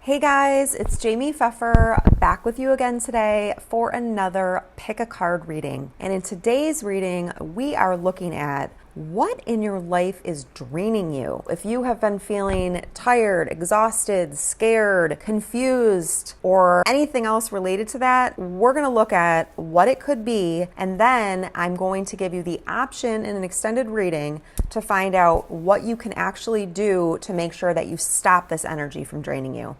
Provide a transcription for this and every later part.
Hey guys, it's Jaime Pfeffer back with you again today for another pick a card reading. And in today's reading, we are looking at what in your life is draining you. If you have been feeling tired, exhausted, scared, confused, or anything else related to that, we're going to look at what it could be, and then I'm going to give you the option in an extended reading to find out what you can actually do to make sure that you stop this energy from draining you.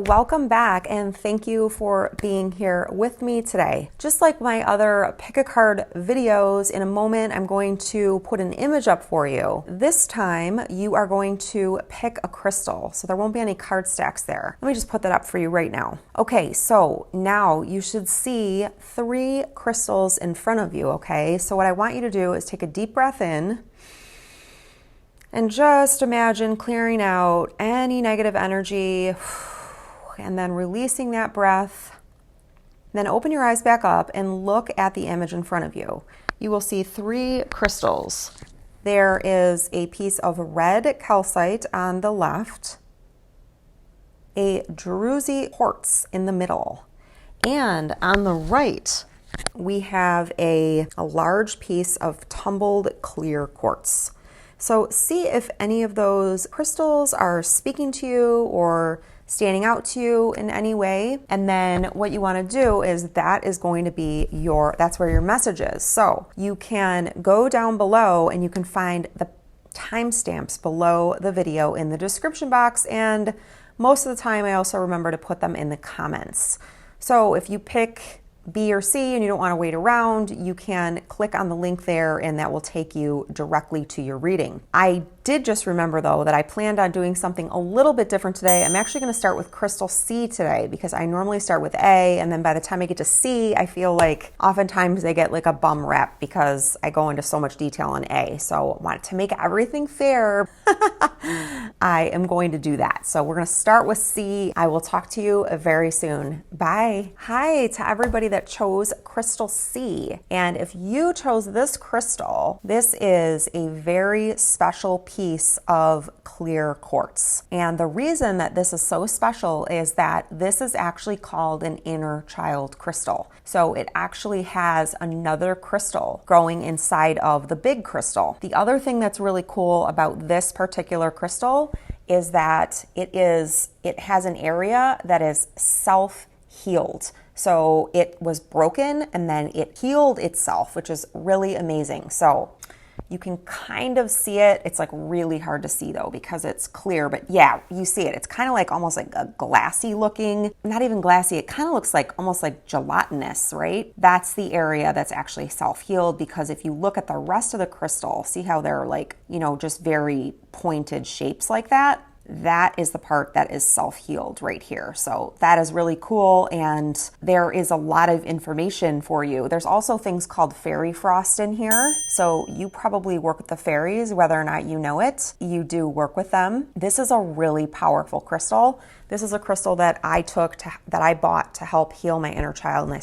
Welcome back and thank you for being here with me today. Just like my other pick a card videos, in a moment I'm going to put an image up for you. This time you are going to pick a crystal, so there won't be any card stacks there. Let me just put that up for you right now. Okay, so now you should see 3 crystals in front of you, okay? So what I want you to do is take a deep breath in and just imagine clearing out any negative energy, and then releasing that breath. Then open your eyes back up and look at the image in front of you. You will see 3 crystals. There is a piece of red calcite on the left, a DRUZY quartz in the middle, and on the right we have a large piece of tumbled clear quartz. So see if any of those crystals are speaking to you or standing out to you in any way. And then what you want to do is that is going to be that's where your message is. So you can go down below and you can find the timestamps below the video in the description box. And most of the time I also remember to put them in the comments. So if you pick B or C and you don't want to wait around, you can click on the link there and that will take you directly to your reading. I did just remember though that I planned on doing something a little bit different today. I'm actually going to start with crystal C today because I normally start with A, and then by the time I get to C, I feel like oftentimes they get like a bum rap because I go into so much detail on A. So I wanted to make everything fair. I am going to do that. So we're going to start with C. I will talk to you very soon. Bye. Hi to everybody that chose crystal C. And if you chose this crystal, this is a very special piece of clear quartz. And the reason that this is so special is that this is actually called an inner child crystal. So it actually has another crystal growing inside of the big crystal. The other thing that's really cool about this particular crystal is that it has an area that is self-healed. So it was broken and then it healed itself, which is really amazing. So you can kind of see it. It's like really hard to see though because it's clear, but yeah, you see it. It's kind of like almost like a glassy looking, not even glassy. It kind of looks like almost like gelatinous, right? That's the area that's actually self-healed, because if you look at the rest of the crystal, see how they're like, just very pointed shapes like that? That is the part that is self-healed right here. So that is really cool, and there is a lot of information for you. There's also things called fairy frost in here. So you probably work with the fairies, whether or not you know it. You do work with them. This is a really powerful crystal. This is a crystal that I bought to help heal my inner child, and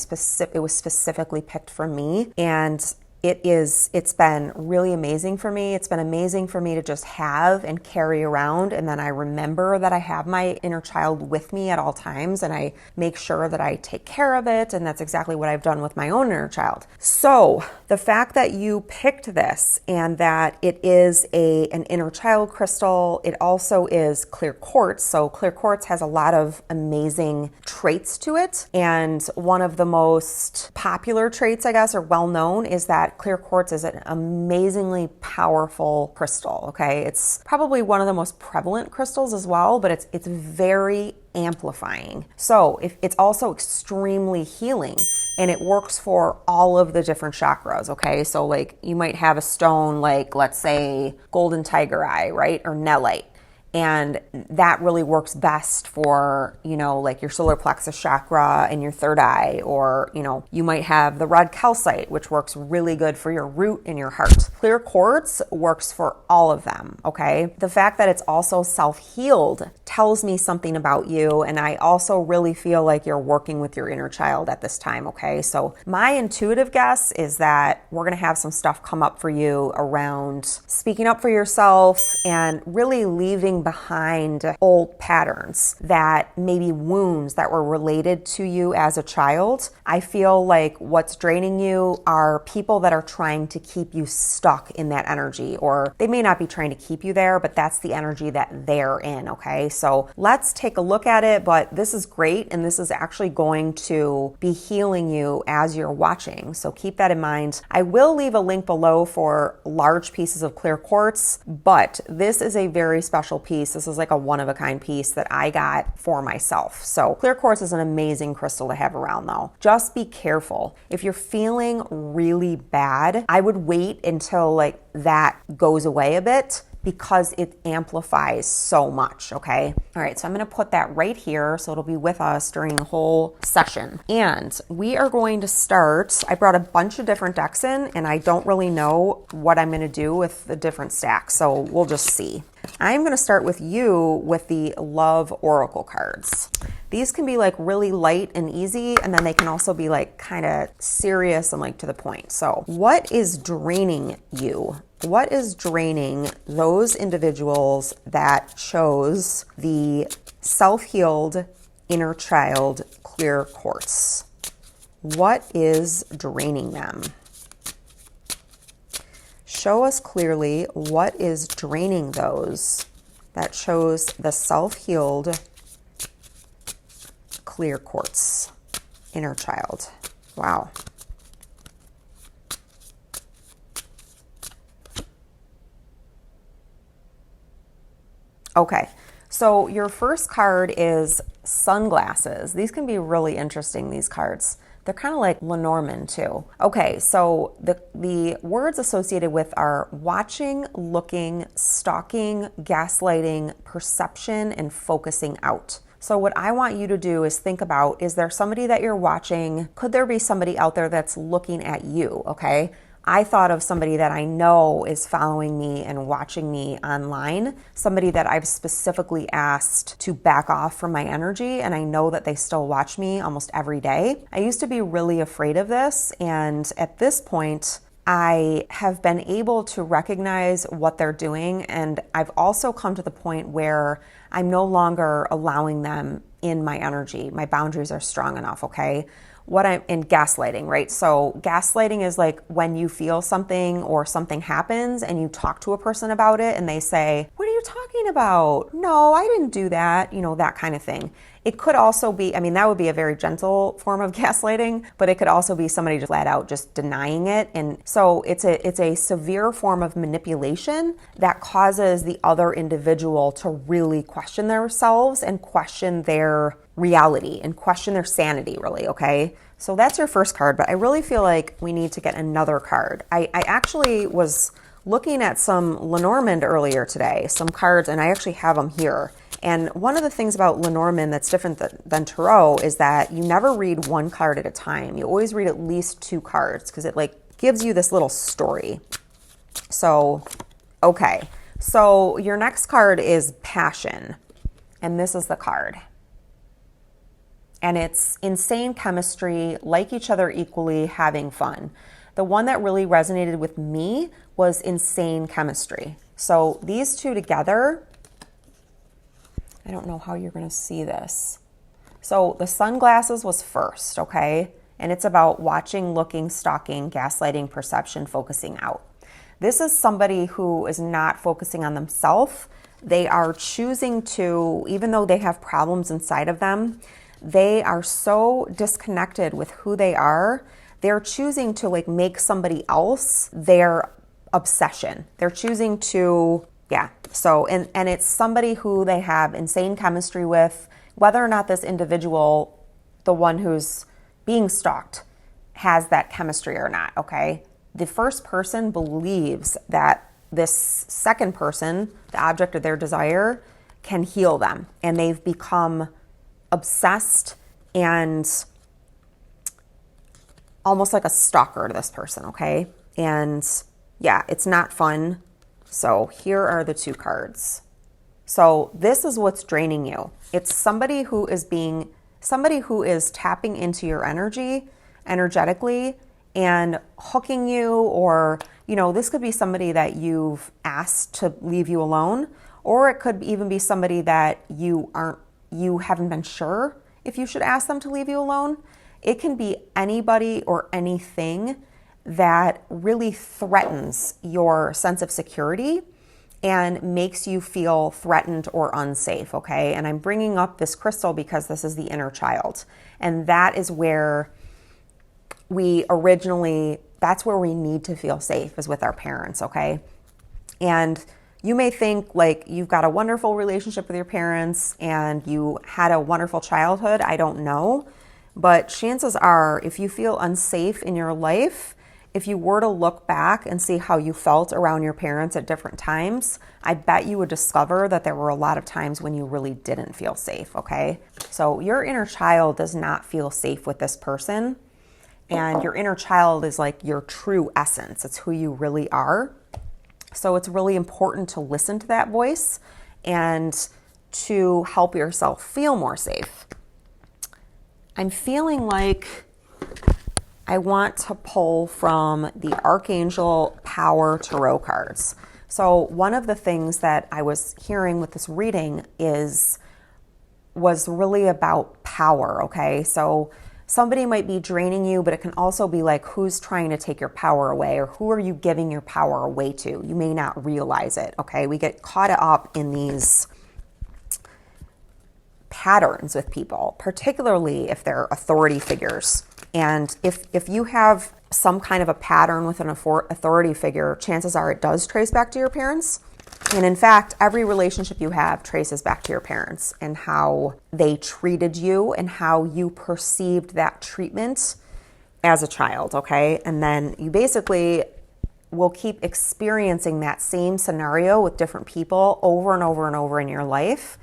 it was specifically picked for me. And it's been really amazing for me. It's been amazing for me to just have and carry around. And then I remember that I have my inner child with me at all times, and I make sure that I take care of it. And that's exactly what I've done with my own inner child. So the fact that you picked this and that it is an inner child crystal, it also is clear quartz. So clear quartz has a lot of amazing traits to it. And one of the most popular traits, I guess, or well known, is that clear quartz is an amazingly powerful crystal, okay? It's probably one of the most prevalent crystals as well, but it's very amplifying. So it's also extremely healing, and it works for all of the different chakras, okay? So like you might have a stone like, let's say, golden tiger eye, right? Or nelite. And that really works best for, you know, like your solar plexus chakra and your third eye, or, you know, you might have the red calcite, which works really good for your root and your heart. Clear quartz works for all of them, okay? The fact that it's also self-healed tells me something about you, and I also really feel like you're working with your inner child at this time, okay? So my intuitive guess is that we're gonna have some stuff come up for you around speaking up for yourself and really leaving behind old patterns, that maybe wounds that were related to you as a child. I feel like what's draining you are people that are trying to keep you stuck in that energy, or they may not be trying to keep you there, but that's the energy that they're in, okay? So let's take a look at it, but this is great, and this is actually going to be healing you as you're watching, so keep that in mind. I will leave a link below for large pieces of clear quartz, but this is a very special piece. This is like a one-of-a-kind piece that I got for myself. So clear quartz is an amazing crystal to have around though. Just be careful. If you're feeling really bad, I would wait until like that goes away a bit, because it amplifies so much, okay? All right, so I'm gonna put that right here so it'll be with us during the whole session. And we are going to start, I brought a bunch of different decks in, and I don't really know what I'm gonna do with the different stacks, so we'll just see. I'm gonna start with you with the Love Oracle cards. These can be like really light and easy, and then they can also be like kind of serious and like to the point. So what is draining you? What is draining those individuals that chose the self-healed inner child clear quartz? What is draining them? Show us clearly what is draining those that chose the self-healed clear quartz inner child. Wow. Okay, so your first card is sunglasses. These can be really interesting, these cards. They're kind of like Lenormand too. Okay, so the words associated with are watching, looking, stalking, gaslighting, perception, and focusing out. So what I want you to do is think about, is there somebody that you're watching? Could there be somebody out there that's looking at you, okay? I thought of somebody that I know is following me and watching me online, somebody that I've specifically asked to back off from my energy, and I know that they still watch me almost every day. I used to be really afraid of this, and at this point, I have been able to recognize what they're doing, and I've also come to the point where I'm no longer allowing them in my energy. My boundaries are strong enough, okay? What I'm in gaslighting, right? So gaslighting is like when you feel something or something happens and you talk to a person about it and they say, "What are you talking about? No, I didn't do that," you know, that kind of thing. It could also be, I mean, that would be a very gentle form of gaslighting, but it could also be somebody just flat out just denying it. And so it's a severe form of manipulation that causes the other individual to really question themselves and question their reality and question their sanity, really, okay? So that's your first card, but I really feel like we need to get another card. I actually was looking at some Lenormand earlier today, some cards, and I actually have them here. And one of the things about Lenormand that's different than Tarot is that you never read one card at a time. You always read at least two cards because it like gives you this little story. So, okay. So your next card is Passion. And this is the card. And it's insane chemistry, like each other equally, having fun. The one that really resonated with me was insane chemistry. So these two together, I don't know how you're going to see this. So the sunglasses was first, okay? And it's about watching, looking, stalking, gaslighting, perception, focusing out. This is somebody who is not focusing on themselves. They are choosing to, even though they have problems inside of them, they are so disconnected with who they are. They're choosing to like make somebody else their obsession. They're choosing to, yeah. So, and it's somebody who they have insane chemistry with, whether or not this individual, the one who's being stalked, has that chemistry or not, okay? The first person believes that this second person, the object of their desire, can heal them. And they've become obsessed and almost like a stalker to this person, okay? And yeah, it's not fun. So here are the two cards. So this is what's draining you. It's somebody who is tapping into your energy, energetically, and hooking you, or, you know, this could be somebody that you've asked to leave you alone, or it could even be somebody that you haven't been sure if you should ask them to leave you alone. It can be anybody or anything that really threatens your sense of security and makes you feel threatened or unsafe, okay? And I'm bringing up this crystal because this is the inner child. And that is where that's where we need to feel safe, is with our parents, okay? And you may think like you've got a wonderful relationship with your parents and you had a wonderful childhood. I don't know. But chances are, if you feel unsafe in your life, if you were to look back and see how you felt around your parents at different times, I bet you would discover that there were a lot of times when you really didn't feel safe, okay? So your inner child does not feel safe with this person. And your inner child is like your true essence. It's who you really are. So it's really important to listen to that voice and to help yourself feel more safe. I'm feeling like I want to pull from the Archangel Power Tarot cards. So one of the things that I was hearing with this reading was really about power, okay? So somebody might be draining you, but it can also be like, who's trying to take your power away, or who are you giving your power away to? You may not realize it, okay? We get caught up in these patterns with people, particularly if they're authority figures. And if you have some kind of a pattern with an authority figure, chances are it does trace back to your parents. And in fact, every relationship you have traces back to your parents and how they treated you and how you perceived that treatment as a child, okay? And then you basically will keep experiencing that same scenario with different people over and over and over in your life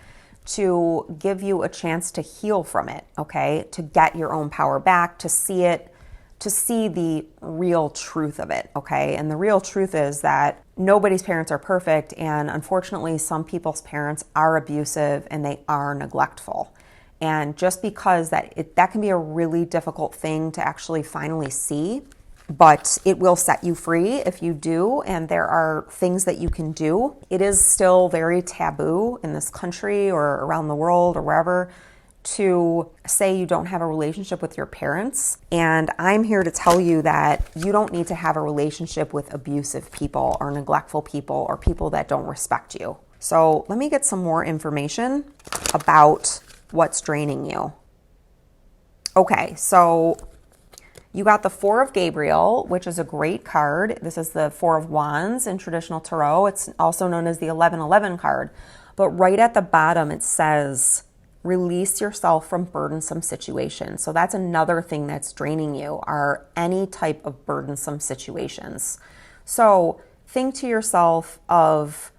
to give you a chance to heal from it, okay? To get your own power back, to see the real truth of it, okay? And the real truth is that nobody's parents are perfect, and unfortunately, some people's parents are abusive and they are neglectful. And just because that can be a really difficult thing to actually finally see, but it will set you free if you do, and there are things that you can do. It is still very taboo in this country or around the world or wherever to say you don't have a relationship with your parents. And I'm here to tell you that you don't need to have a relationship with abusive people or neglectful people or people that don't respect you. So let me get some more information about what's draining you. Okay, so you got the Four of Gabriel, which is a great card. This is the Four of Wands in traditional tarot. It's also known as the 1111 card. But right at the bottom, it says, release yourself from burdensome situations. So that's another thing that's draining you, are any type of burdensome situations. So think to yourself of,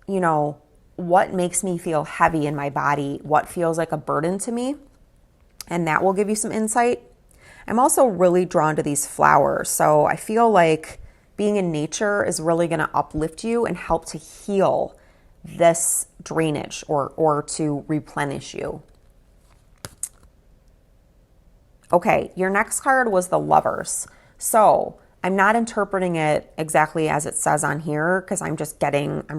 you know, what makes me feel heavy in my body? What feels like a burden to me? And that will give you some insight. I'm also really drawn to these flowers. So I feel like being in nature is really going to uplift you and help to heal this drainage or to replenish you. Okay, your next card was the Lovers. So I'm not interpreting it exactly as it says on here because I'm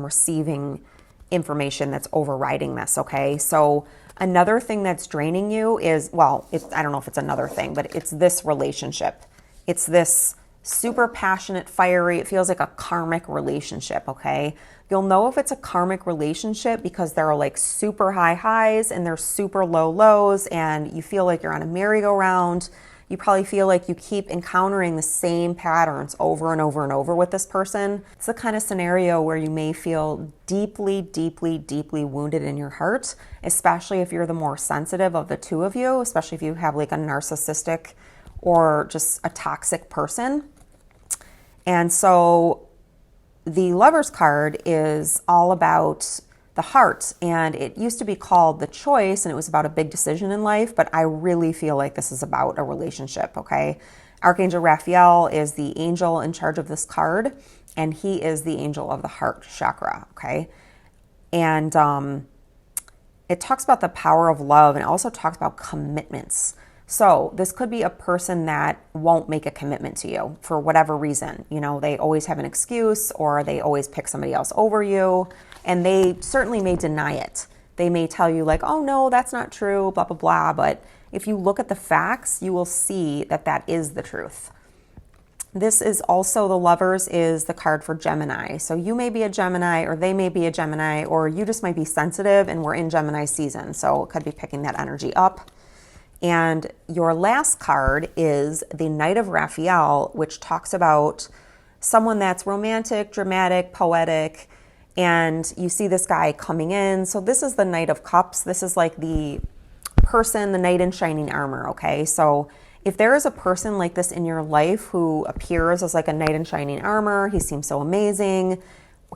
receiving information that's overriding this, okay? So another thing that's draining you is, I don't know if it's another thing, but it's this relationship. It's this super passionate, fiery, it feels like a karmic relationship, okay? You'll know if it's a karmic relationship because there are like super high highs and there's super low lows, and you feel like you're on a merry-go-round. You probably feel like you keep encountering the same patterns over and over and over with this person. It's the kind of scenario where you may feel deeply, deeply, deeply wounded in your heart, especially if you're the more sensitive of the two of you, especially if you have like a narcissistic or just a toxic person. And so the Lovers card is all about the heart, and it used to be called the choice, and it was about a big decision in life, but I really feel like this is about a relationship, okay? Archangel Raphael is the angel in charge of this card, and he is the angel of the heart chakra, okay? And it talks about the power of love, and it also talks about commitments. So this could be a person that won't make a commitment to you for whatever reason. You know, they always have an excuse, or they always pick somebody else over you, and they certainly may deny it. They may tell you like, oh no, that's not true, blah, blah, blah. But if you look at the facts, you will see that that is the truth. This is also, the Lovers is the card for Gemini. So you may be a Gemini, or they may be a Gemini, or you just might be sensitive, and we're in Gemini season. So it could be picking that energy up. And your last card is the Knight of Raphael, which talks about someone that's romantic, dramatic, poetic, and you see this guy coming in. So this is the Knight of Cups. This is like the person, the knight in shining armor, okay? So if there is a person like this in your life who appears as like a knight in shining armor, he seems so amazing,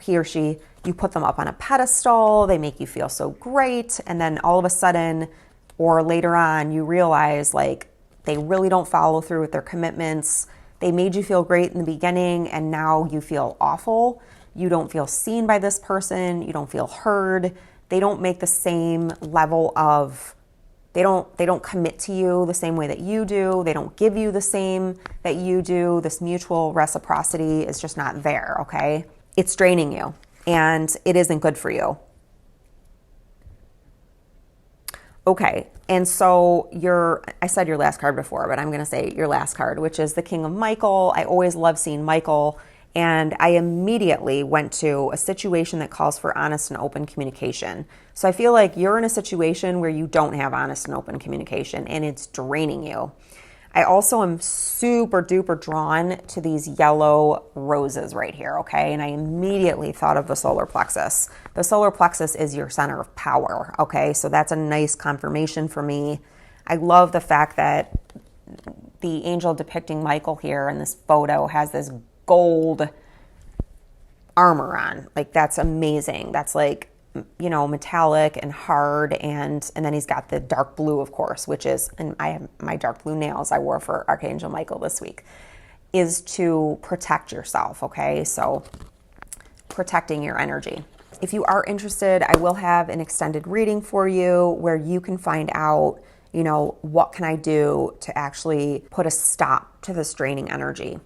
he or she, you put them up on a pedestal, they make you feel so great, and then all of a sudden, or later on, you realize like they really don't follow through with their commitments. They made you feel great in the beginning, and now you feel awful. You don't feel seen by this person. You don't feel heard. They don't make the same level of, they don't commit to you the same way that you do. They don't give you the same that you do. This mutual reciprocity is just not there, okay? It's draining you, and it isn't good for you. Okay, and so I said your last card before, but I'm going to say your last card, which is the King of Michael. I always love seeing Michael, and I immediately went to a situation that calls for honest and open communication. So I feel like you're in a situation where you don't have honest and open communication, and it's draining you. I also am super duper drawn to these yellow roses right here, okay? And I immediately thought of the solar plexus. The solar plexus is your center of power, okay? So that's a nice confirmation for me. I love the fact that the angel depicting Michael here in this photo has this gold armor on. Like, that's amazing. That's like, you know, metallic and hard, and then he's got the dark blue, of course, which is, and I have my dark blue nails I wore for Archangel Michael this week, is to protect yourself, okay? So protecting your energy. If you are interested, I will have an extended reading for you where you can find out, you know, what can I do to actually put a stop to this draining energy.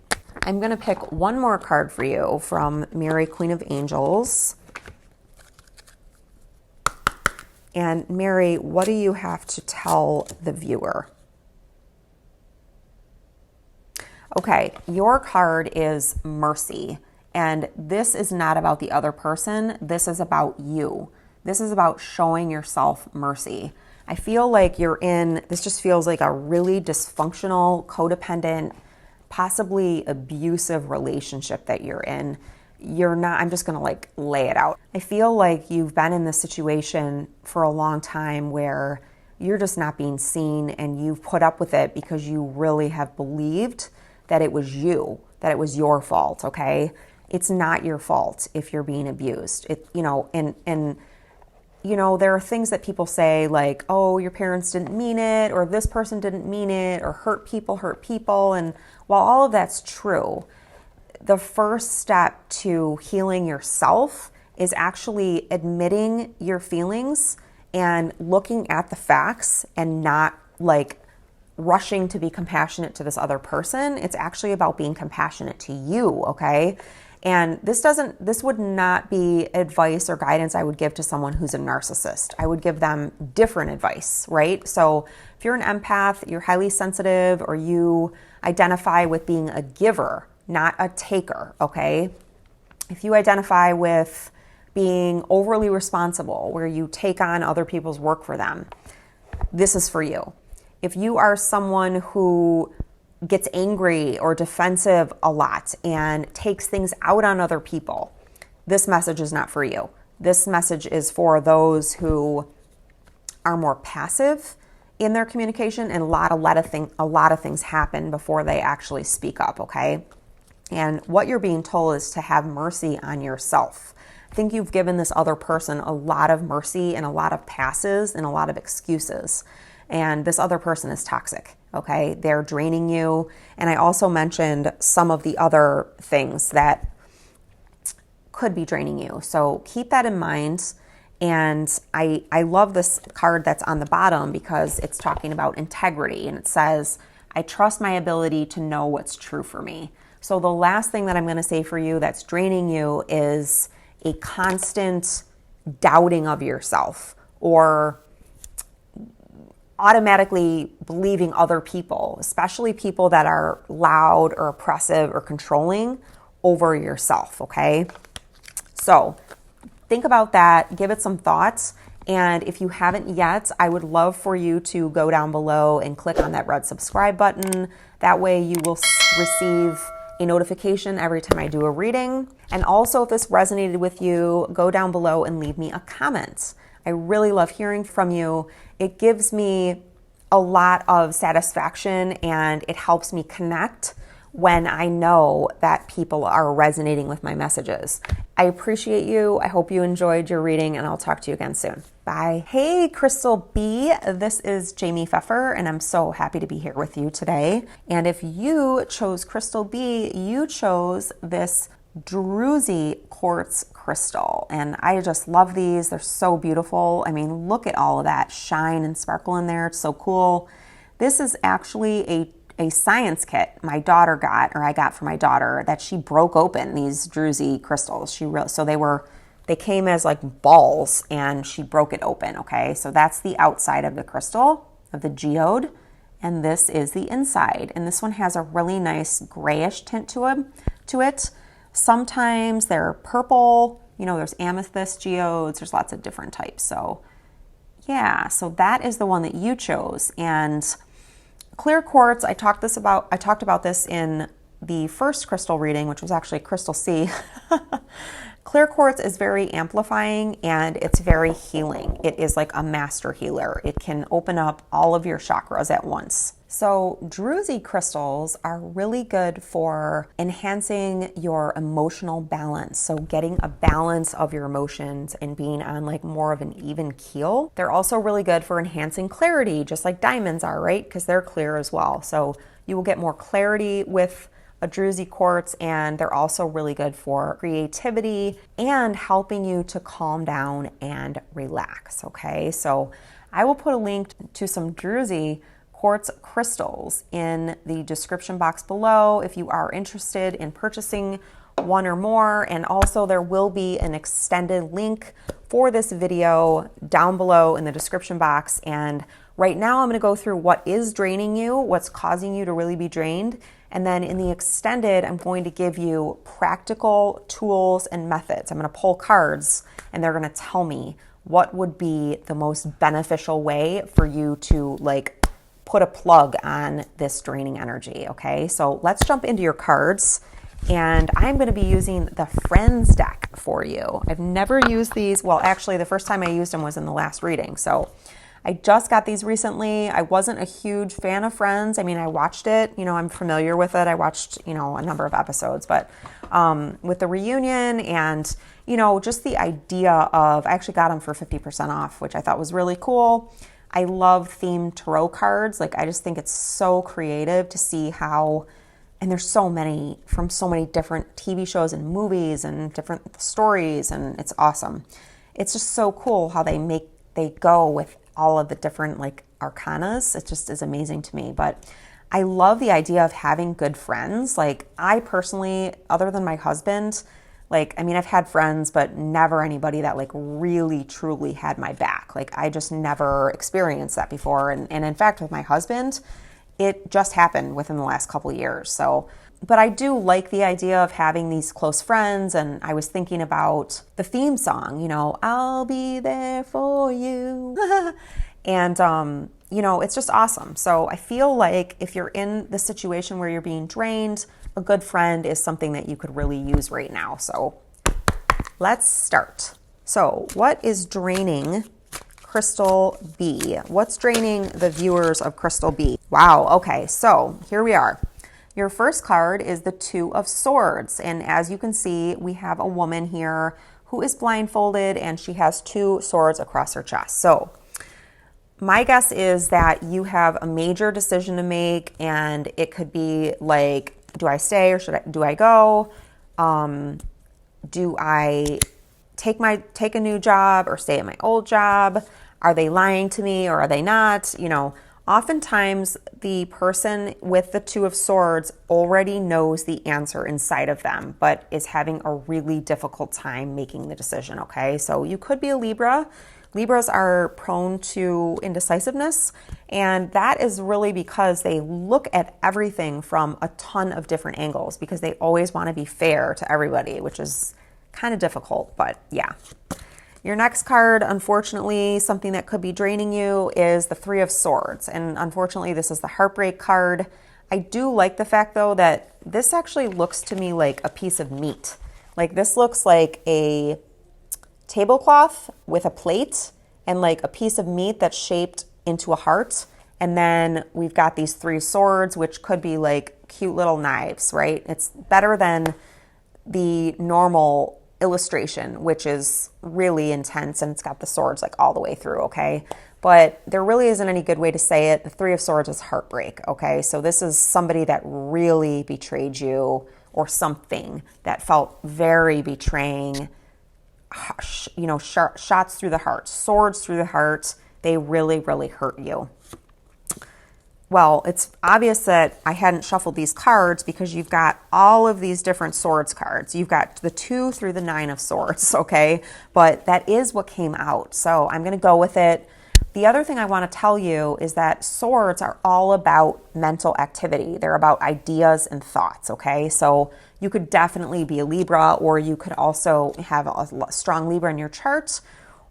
I'm going to pick one more card for you from Mary, Queen of Angels. And Mary, what do you have to tell the viewer? Okay, your card is Mercy. And this is not about the other person. This is about you. This is about showing yourself mercy. I feel like this just feels like a really dysfunctional, codependent, possibly abusive relationship that you're in. I'm just going to like lay it out. I feel like you've been in this situation for a long time where you're just not being seen, and you've put up with it because you really have believed that it was you, that it was your fault, okay? It's not your fault if you're being abused. And you know, there are things that people say like, oh, your parents didn't mean it, or this person didn't mean it, or hurt people. And while all of that's true, the first step to healing yourself is actually admitting your feelings and looking at the facts, and not like rushing to be compassionate to this other person. It's actually about being compassionate to you, okay? And this would not be advice or guidance I would give to someone who's a narcissist. I would give them different advice, right? So if you're an empath, you're highly sensitive, or you identify with being a giver, not a taker, okay? If you identify with being overly responsible, where you take on other people's work for them, this is for you. If you are someone who gets angry or defensive a lot and takes things out on other people, this message is not for you. This message is for those who are more passive in their communication, and a lot of things happen before they actually speak up, okay? And what you're being told is to have mercy on yourself, I think you've given this other person a lot of mercy and a lot of passes and a lot of excuses. And this other person is toxic, okay? They're draining you. And I also mentioned some of the other things that could be draining you. So keep that in mind. And I love this card that's on the bottom because it's talking about integrity. And it says, I trust my ability to know what's true for me. So the last thing that I'm going to say for you that's draining you is a constant doubting of yourself or automatically believing other people, especially people that are loud or oppressive or controlling over yourself, okay? So think about that, give it some thoughts, and if you haven't yet, I would love for you to go down below and click on that red subscribe button. That way you will receive a notification every time I do a reading. And also, if this resonated with you, go down below and leave me a comment. I really love hearing from you. It gives me a lot of satisfaction and it helps me connect when I know that people are resonating with my messages. I appreciate you. I hope you enjoyed your reading and I'll talk to you again soon. Bye. Hey, Crystal B. This is Jaime Pfeffer and I'm so happy to be here with you today. And if you chose Crystal B, you chose this DRUZY quartz crystal. And I just love these. They're so beautiful. I mean, look at all of that shine and sparkle in there. It's so cool. This is actually a science kit my daughter got, or I got for my daughter, that she broke open these DRUZY crystals. So they came as like balls and she broke it open, okay? So that's the outside of the crystal, of the geode, and this is the inside. And this one has a really nice grayish tint to it. Sometimes they're purple, you know, there's amethyst geodes, there's lots of different types. So yeah, so that is the one that you chose. And clear quartz, I talked about this in the first crystal reading, which was actually crystal C. Clear quartz is very amplifying and it's very healing. It is like a master healer. It can open up all of your chakras at once. So DRUZY crystals are really good for enhancing your emotional balance. So getting a balance of your emotions and being on like more of an even keel. They're also really good for enhancing clarity, just like diamonds are, right? Because they're clear as well. So you will get more clarity with a DRUZY quartz, and they're also really good for creativity and helping you to calm down and relax, okay? So I will put a link to some DRUZY quartz crystals in the description box below if you are interested in purchasing one or more, and also there will be an extended link for this video down below in the description box. And right now I'm going to go through what is draining you, what's causing you to really be drained. And then in the extended, I'm going to give you practical tools and methods. I'm going to pull cards and they're going to tell me what would be the most beneficial way for you to like put a plug on this draining energy. Okay, so let's jump into your cards. And I'm going to be using the Friends deck for you. I've never used these. Well, actually, the first time I used them was in the last reading. So I just got these recently. I wasn't a huge fan of Friends. I mean, I watched it, you know, I'm familiar with it. I watched, you know, a number of episodes, but with the reunion and, you know, just the idea of, I actually got them for 50% off, which I thought was really cool. I love themed tarot cards. Like, I just think it's so creative to see how, and there's so many from so many different TV shows and movies and different stories, and it's awesome. It's just so cool how they go with all of the different like arcanas. It just is amazing to me. But I love the idea of having good friends. Like, I personally, other than my husband, like, I mean, I've had friends, but never anybody that like really truly had my back. Like, I just never experienced that before. And in fact, with my husband, it just happened within the last couple of years. So, but I do like the idea of having these close friends. And I was thinking about the theme song, you know, I'll be there for you. And, you know, it's just awesome. So I feel like if you're in the situation where you're being drained, a good friend is something that you could really use right now. So let's start. So what is draining Crystal B? What's draining the viewers of Crystal B? Wow. Okay. So here we are. Your first card is the Two of Swords. And as you can see, we have a woman here who is blindfolded, and she has 2 swords across her chest. So my guess is that you have a major decision to make, and it could be like, do I stay or do I go? Do I take a new job or stay at my old job? Are they lying to me or are they not? You know, oftentimes the person with the 2 of Swords already knows the answer inside of them, but is having a really difficult time making the decision, okay? So you could be a Libra. Libras are prone to indecisiveness, and that is really because they look at everything from a ton of different angles because they always want to be fair to everybody, which is kind of difficult, but yeah. Your next card, unfortunately, something that could be draining you is the 3 of Swords, and unfortunately this is the heartbreak card. I do like the fact though that this actually looks to me like a piece of meat. Like this looks like a tablecloth with a plate and like a piece of meat that's shaped into a heart. And then we've got these 3 swords, which could be like cute little knives, right? It's better than the normal illustration, which is really intense and it's got the swords like all the way through, okay? But there really isn't any good way to say it. The 3 of Swords is heartbreak, okay? So this is somebody that really betrayed you or something that felt very betraying. You know, shots through the heart, swords through the heart. They really, really hurt you. Well, it's obvious that I hadn't shuffled these cards because you've got all of these different swords cards. You've got the 2 through the 9 of Swords, okay? But that is what came out. So I'm going to go with it. The other thing I want to tell you is that swords are all about mental activity. They're about ideas and thoughts, okay? So you could definitely be a Libra, or you could also have a strong Libra in your chart,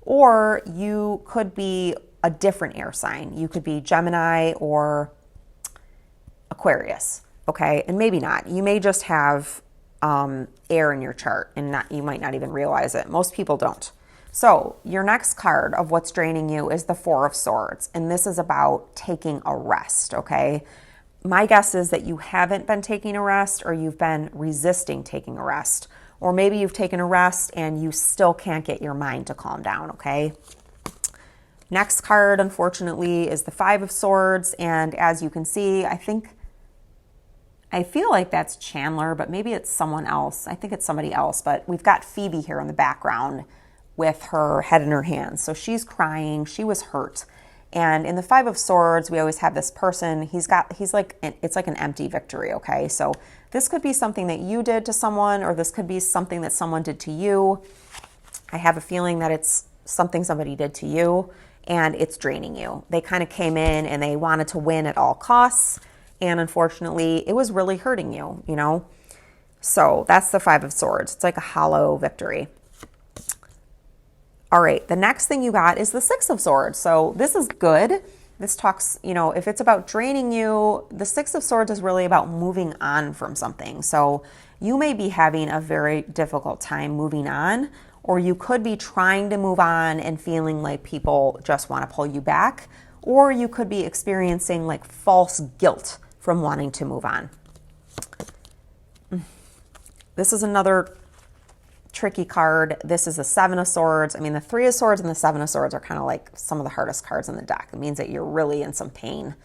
or you could be a different air sign. You could be Gemini or Aquarius, okay? And maybe not. You may just have air in your chart and you might not even realize it. Most people don't. So your next card of what's draining you is the 4 of Swords, and this is about taking a rest, okay? My guess is that you haven't been taking a rest, or you've been resisting taking a rest, or maybe you've taken a rest and you still can't get your mind to calm down, okay? Next card, unfortunately, is the 5 of Swords, and as you can see, I feel like that's Chandler, but maybe it's someone else. I think it's somebody else, but we've got Phoebe here in the background with her head in her hands. So she's crying, she was hurt. And in the 5 of Swords, we always have this person, it's like an empty victory, okay? So this could be something that you did to someone, or this could be something that someone did to you. I have a feeling that it's something somebody did to you, and it's draining you. They kind of came in and they wanted to win at all costs, and unfortunately, it was really hurting you, you know? So that's the 5 of Swords. It's like a hollow victory. All right, the next thing you got is the 6 of Swords. So this is good. This talks, you know, if it's about draining you, the 6 of Swords is really about moving on from something. So you may be having a very difficult time moving on, or you could be trying to move on and feeling like people just want to pull you back, or you could be experiencing like false guilt from wanting to move on. This is another tricky card. This is the 7 of Swords. I mean, the 3 of Swords and the 7 of Swords are kind of like some of the hardest cards in the deck. It means that you're really in some pain.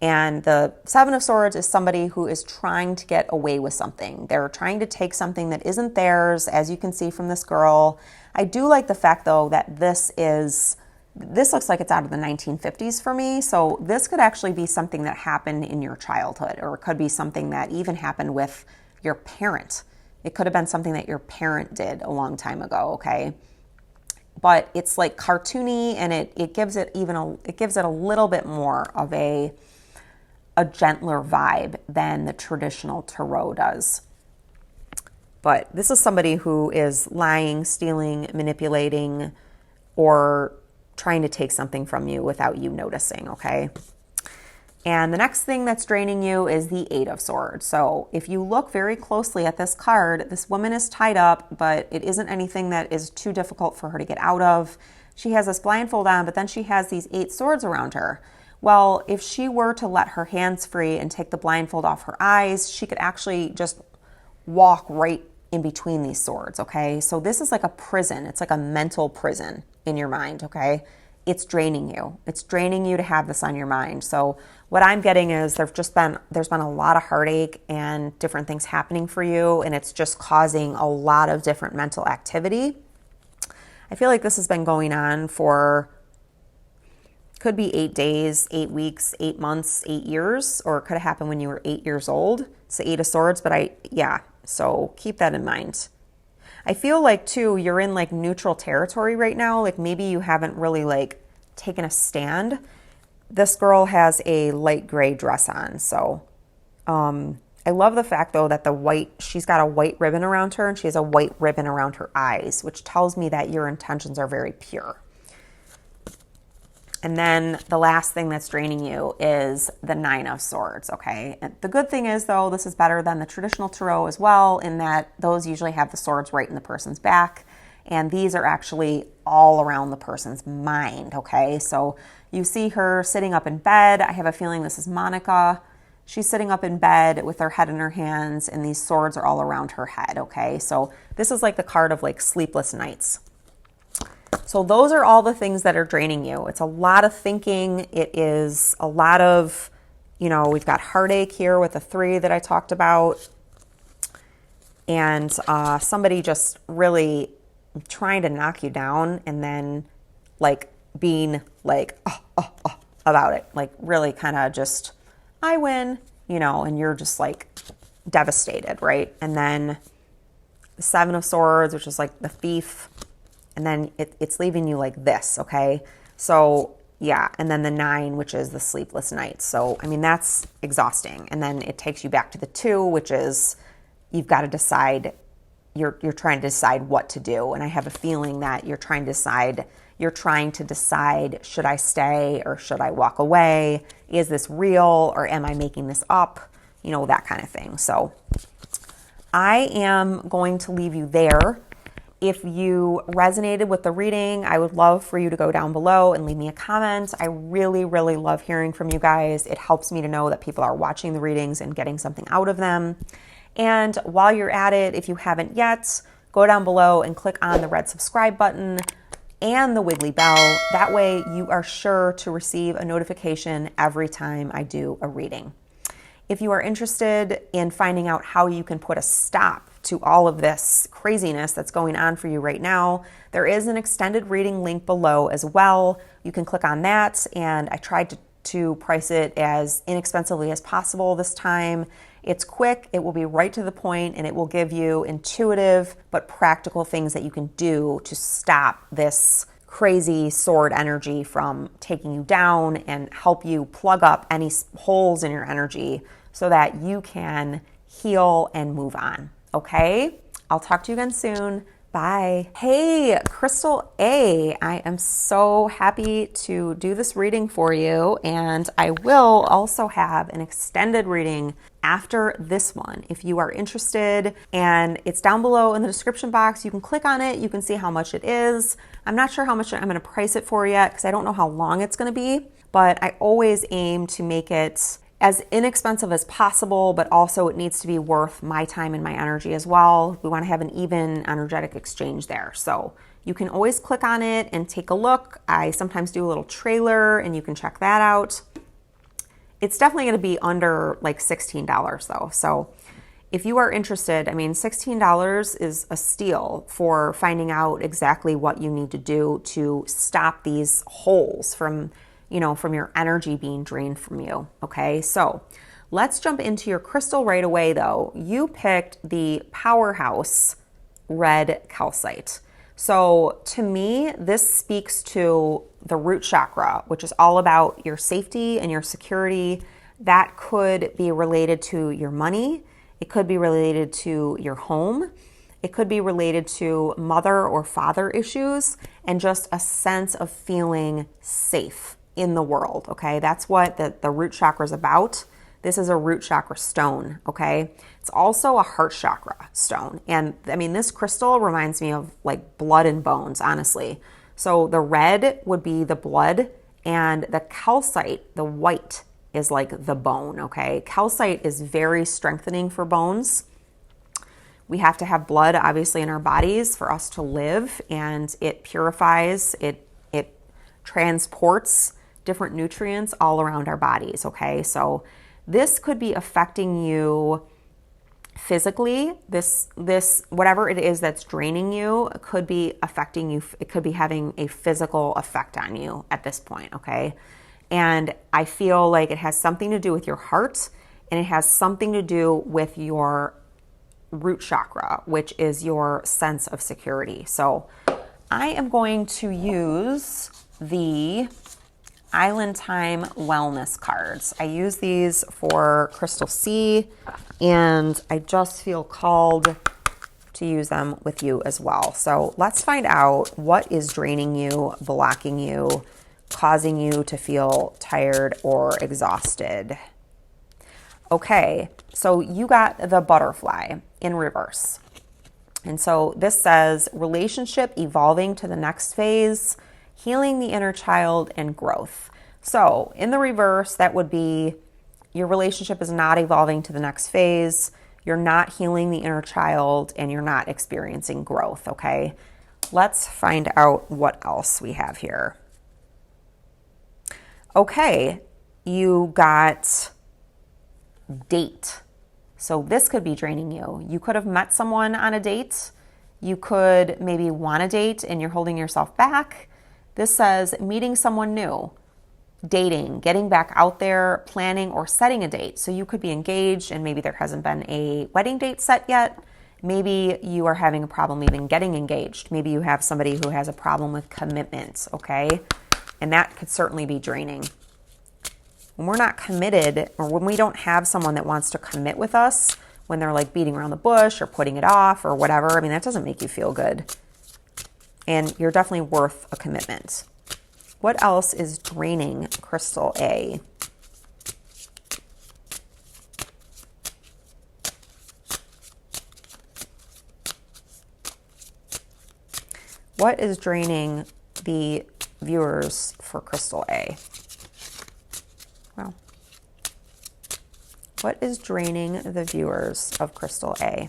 And the 7 of Swords is somebody who is trying to get away with something. They're trying to take something that isn't theirs, as you can see from this girl. I do like the fact, though, that this looks like it's out of the 1950s for me. So this could actually be something that happened in your childhood, or it could be something that even happened with your parent. It could have been something that your parent did a long time ago, okay? But it's like cartoony, and it gives it a little bit more of a gentler vibe than the traditional tarot does. But this is somebody who is lying, stealing, manipulating, or trying to take something from you without you noticing, okay? And the next thing that's draining you is the 8 of Swords. So if you look very closely at this card, this woman is tied up, but it isn't anything that is too difficult for her to get out of. She has this blindfold on, but then she has these 8 swords around her. Well, if she were to let her hands free and take the blindfold off her eyes, she could actually just walk right in between these swords, okay? So this is like a prison. It's like a mental prison in your mind, okay? It's draining you. It's draining you to have this on your mind. So what I'm getting is there's been a lot of heartache and different things happening for you, and it's just causing a lot of different mental activity. I feel like this has been going on for, could be 8 days, 8 weeks, 8 months, 8 years, or it could have happened when you were 8 years old. It's the 8 of Swords, but so keep that in mind. I feel like too, you're in like neutral territory right now. Like maybe you haven't really like taken a stand. This girl has a light gray dress on. So I love the fact though that she's got a white ribbon around her and she has a white ribbon around her eyes, which tells me that your intentions are very pure. And then the last thing that's draining you is the 9 of Swords, okay? And the good thing is, though, this is better than the traditional tarot as well, in that those usually have the swords right in the person's back, and these are actually all around the person's mind, okay? So you see her sitting up in bed. I have a feeling this is Monica. She's sitting up in bed with her head in her hands, and these swords are all around her head, okay? So this is like the card of like sleepless nights. So those are all the things that are draining you. It's a lot of thinking. It is a lot of, we've got heartache here with the 3 that I talked about. And somebody just really trying to knock you down and then like being like, about it. Like really kind of just, I win, and you're just like devastated, right? And then the 7 of Swords, which is like the thief. And then it's leaving you like this, okay? So, yeah, and then the 9, which is the sleepless nights. So, I mean, that's exhausting. And then it takes you back to the 2, which is you've got to decide, you're trying to decide what to do. And I have a feeling that you're trying to decide, should I stay or should I walk away? Is this real or am I making this up? That kind of thing. So, I am going to leave you there. If you resonated with the reading, I would love for you to go down below and leave me a comment. I really, really love hearing from you guys. It helps me to know that people are watching the readings and getting something out of them. And while you're at it, if you haven't yet, go down below and click on the red subscribe button and the wiggly bell. That way you are sure to receive a notification every time I do a reading. If you are interested in finding out how you can put a stop to all of this craziness that's going on for you right now, there is an extended reading link below as well. You can click on that, and I tried to price it as inexpensively as possible this time. It's quick, it will be right to the point, and it will give you intuitive but practical things that you can do to stop this crazy sword energy from taking you down and help you plug up any holes in your energy so that you can heal and move on. Okay? I'll talk to you again soon. Bye. Hey, Crystal A, I am so happy to do this reading for you, and I will also have an extended reading after this one if you are interested, and it's down below in the description box. You can click on it. You can see how much it is. I'm not sure how much I'm going to price it for yet because I don't know how long it's going to be, but I always aim to make it as inexpensive as possible, but also it needs to be worth my time and my energy as well. We want to have an even energetic exchange there. So you can always click on it and take a look. I sometimes do a little trailer and you can check that out. It's definitely going to be under like $16 though. So if you are interested, I mean, $16 is a steal for finding out exactly what you need to do to stop these holes from your energy being drained from you. Okay, so let's jump into your crystal right away though. You picked the Powerhouse Red Calcite. So to me, this speaks to the root chakra, which is all about your safety and your security. That could be related to your money. It could be related to your home. It could be related to mother or father issues and just a sense of feeling safe in the world, okay? That's what the root chakra is about. This is a root chakra stone, okay? It's also a heart chakra stone. And I mean, this crystal reminds me of like blood and bones, honestly. So the red would be the blood, and the calcite, the white, is like the bone, okay? Calcite is very strengthening for bones. We have to have blood, obviously, in our bodies for us to live, and it purifies, it transports different nutrients all around our bodies, okay? So this could be affecting you physically. This whatever it is that's draining you could be affecting you. It could be having a physical effect on you at this point, okay? And I feel like it has something to do with your heart, and it has something to do with your root chakra, which is your sense of security. So I am going to use the Island Time Wellness cards. I use these for Crystal C, and I just feel called to use them with you as well. So let's find out what is draining you, blocking you, causing you to feel tired or exhausted. Okay, so you got the butterfly in reverse. And so this says relationship evolving to the next phase, healing the inner child, and growth. So in the reverse, that would be your relationship is not evolving to the next phase, you're not healing the inner child, and you're not experiencing growth, okay? Let's find out what else we have here. Okay, you got date. So this could be draining you. You could have met someone on a date. You could maybe want a date and you're holding yourself back. This says meeting someone new, dating, getting back out there, planning or setting a date. So you could be engaged and maybe there hasn't been a wedding date set yet. Maybe you are having a problem even getting engaged. Maybe you have somebody who has a problem with commitment, okay? And that could certainly be draining. When we're not committed, or when we don't have someone that wants to commit with us, when they're like beating around the bush or putting it off or whatever, I mean, that doesn't make you feel good. And you're definitely worth a commitment. What else is draining Crystal A? What is draining the viewers for Crystal A? Wow. What is draining the viewers of Crystal A?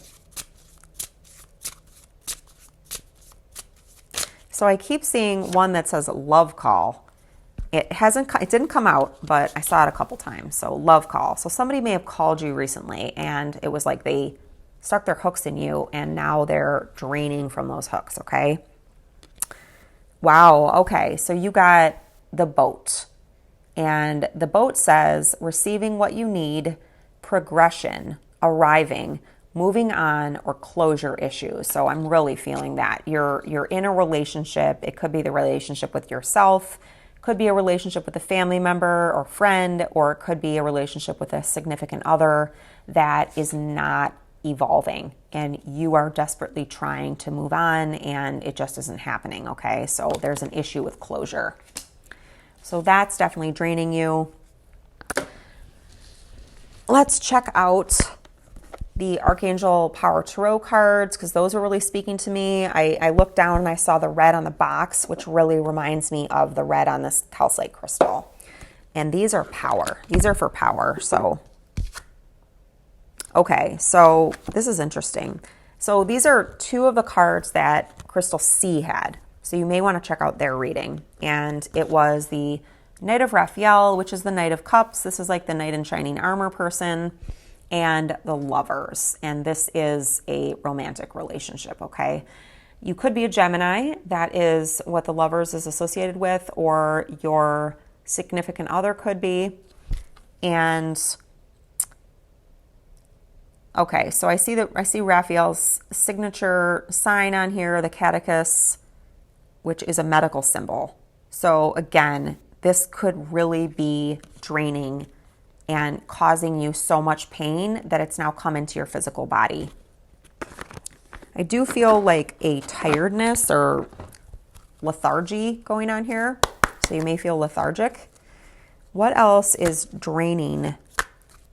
So I keep seeing one that says love call. It didn't come out, but I saw it a couple times. So love call. So somebody may have called you recently and it was like they stuck their hooks in you and now they're draining from those hooks, okay? Wow, okay. So you got the boat. And the boat says receiving what you need, progression, arriving, moving on, or closure issues. So I'm really feeling that. You're in a relationship. It could be the relationship with yourself, could be a relationship with a family member or friend, or it could be a relationship with a significant other that is not evolving and you are desperately trying to move on and it just isn't happening, okay? So there's an issue with closure. So that's definitely draining you. Let's check out the Archangel Power Tarot cards because those are really speaking to me. I looked down and I saw the red on the box, which really reminds me of the red on this calcite crystal. And these are power. These are for power. So, okay, so this is interesting. So these are two of the cards that Crystal C had. So you may want to check out their reading. And it was the Knight of Raphael, which is the Knight of Cups. This is like the Knight in Shining Armor person. And the Lovers. And this is a romantic relationship, okay? You could be a Gemini. That is what the Lovers is associated with. Or your significant other could be. And okay, so I see Raphael's signature sign on here, the catechus, which is a medical symbol. So again, this could really be draining and causing you so much pain that it's now come into your physical body. I do feel like a tiredness or lethargy going on here. So you may feel lethargic. What else is draining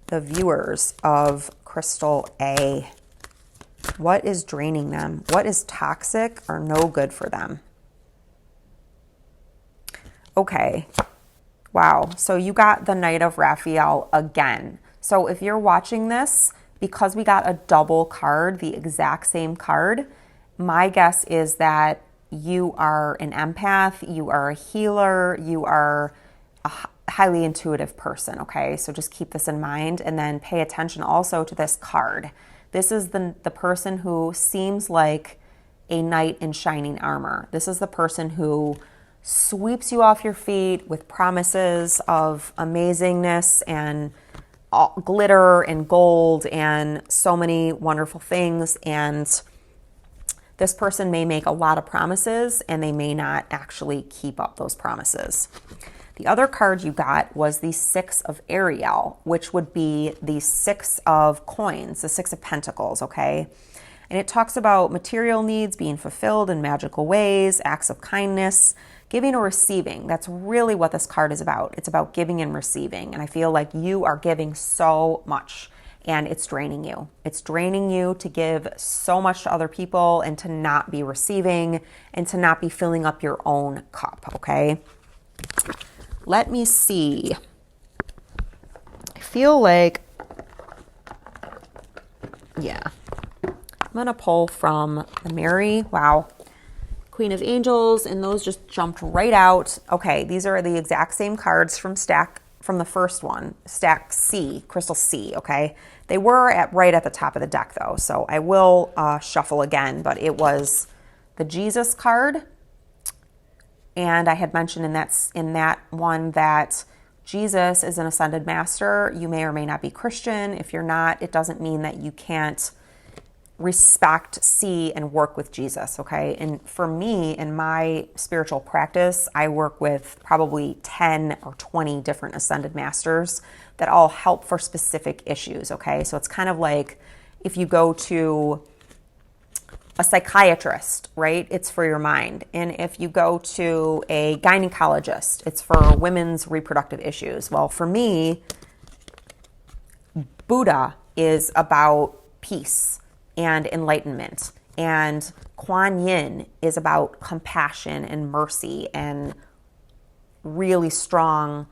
the viewers of Crystal A? What is draining them? What is toxic or no good for them? Okay. Wow. So you got the Knight of Raphael again. So if you're watching this because we got a double card, the exact same card, my guess is that you are an empath, you are a healer, you are a highly intuitive person, okay? So just keep this in mind, and then pay attention also to this card. This is the person who seems like a knight in shining armor. This is the person who sweeps you off your feet with promises of amazingness and glitter and gold and so many wonderful things. And this person may make a lot of promises and they may not actually keep up those promises. The other card you got was the Six of Ariel, which would be the Six of Coins, the Six of Pentacles, okay? And it talks about material needs being fulfilled in magical ways, acts of kindness, giving or receiving. That's really what this card is about. It's about giving and receiving. And I feel like you are giving so much and it's draining you. It's draining you to give so much to other people and to not be receiving and to not be filling up your own cup, okay? Let me see. I feel like, yeah. I'm going to pull from the Mary. Wow. Queen of Angels, and those just jumped right out. Okay, these are the exact same cards from the first one, stack C, crystal C, okay? They were right at the top of the deck though, so I will shuffle again, but it was the Jesus card. And I had mentioned in that one that Jesus is an ascended master. You may or may not be Christian. If you're not, it doesn't mean that you can't respect, see, and work with Jesus, okay? And for me, in my spiritual practice, I work with probably 10 or 20 different ascended masters that all help for specific issues, okay? So it's kind of like if you go to a psychiatrist, right? It's for your mind. And if you go to a gynecologist, it's for women's reproductive issues. Well, for me, Buddha is about peace and enlightenment. And Kuan Yin is about compassion and mercy and really strong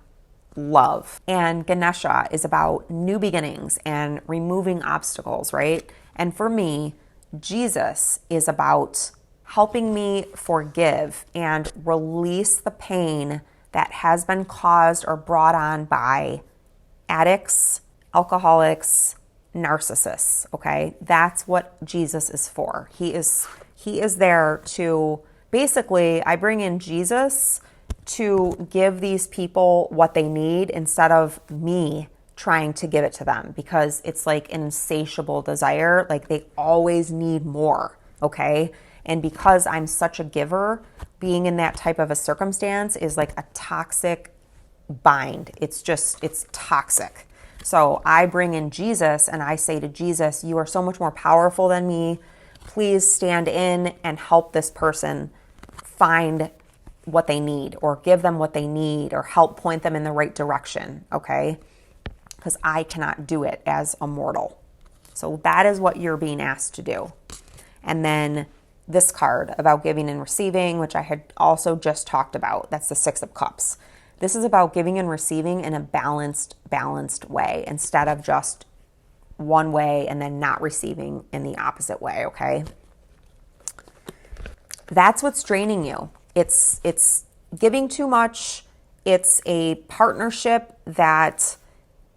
love. And Ganesha is about new beginnings and removing obstacles, right? And for me, Jesus is about helping me forgive and release the pain that has been caused or brought on by addicts, alcoholics, narcissists, okay? That's what Jesus is for. He is there to, basically, I bring in Jesus to give these people what they need instead of me trying to give it to them, because it's like an insatiable desire. Like they always need more, okay? And because I'm such a giver, being in that type of a circumstance is like a toxic bind. It's toxic. So I bring in Jesus and I say to Jesus, you are so much more powerful than me. Please stand in and help this person find what they need, or give them what they need, or help point them in the right direction, okay? Because I cannot do it as a mortal. So that is what you're being asked to do. And then this card about giving and receiving, which I had also just talked about, that's the Six of Cups. This is about giving and receiving in a balanced way instead of just one way and then not receiving in the opposite way, okay? That's what's draining you. It's giving too much. It's a partnership that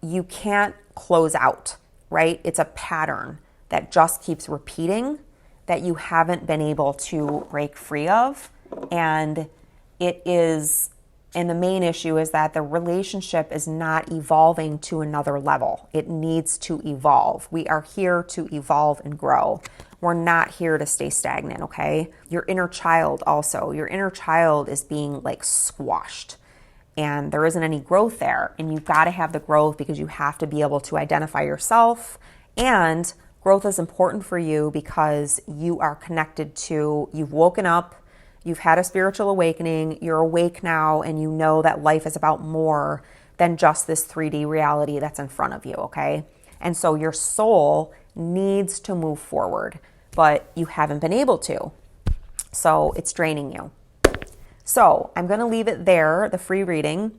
you can't close out, right? It's a pattern that just keeps repeating that you haven't been able to break free of. And the main issue is that the relationship is not evolving to another level. It needs to evolve. We are here to evolve and grow. We're not here to stay stagnant, okay? Your inner child is being like squashed. And there isn't any growth there. And you've got to have the growth because you have to be able to identify yourself. And growth is important for you because you are connected to, you've woken up, you've had a spiritual awakening, you're awake now, and you know that life is about more than just this 3D reality that's in front of you, okay? And so your soul needs to move forward, but you haven't been able to. So it's draining you. So I'm going to leave it there, the free reading.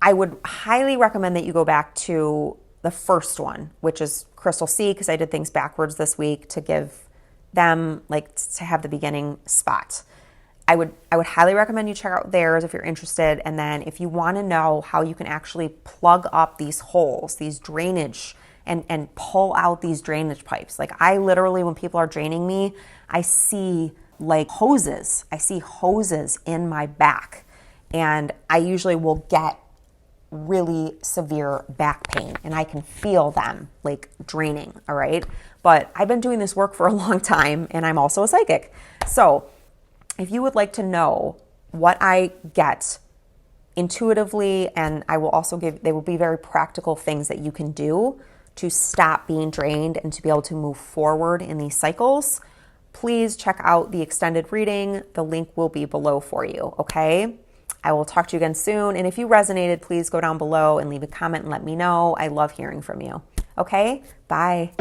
I would highly recommend that you go back to the first one, which is Crystal C, because I did things backwards this week to give them, like, to have the beginning spot. I would highly recommend you check out theirs if you're interested. And then if you want to know how you can actually plug up these holes, these drainage, and pull out these drainage pipes. Like, I literally, when people are draining me, I see like hoses. I see hoses in my back. And I usually will get really severe back pain, and I can feel them like draining, all right? But I've been doing this work for a long time, and I'm also a psychic. So if you would like to know what I get intuitively, and I will also they will be very practical things that you can do to stop being drained and to be able to move forward in these cycles, please check out the extended reading. The link will be below for you, okay? I will talk to you again soon. And if you resonated, please go down below and leave a comment and let me know. I love hearing from you. Okay, bye.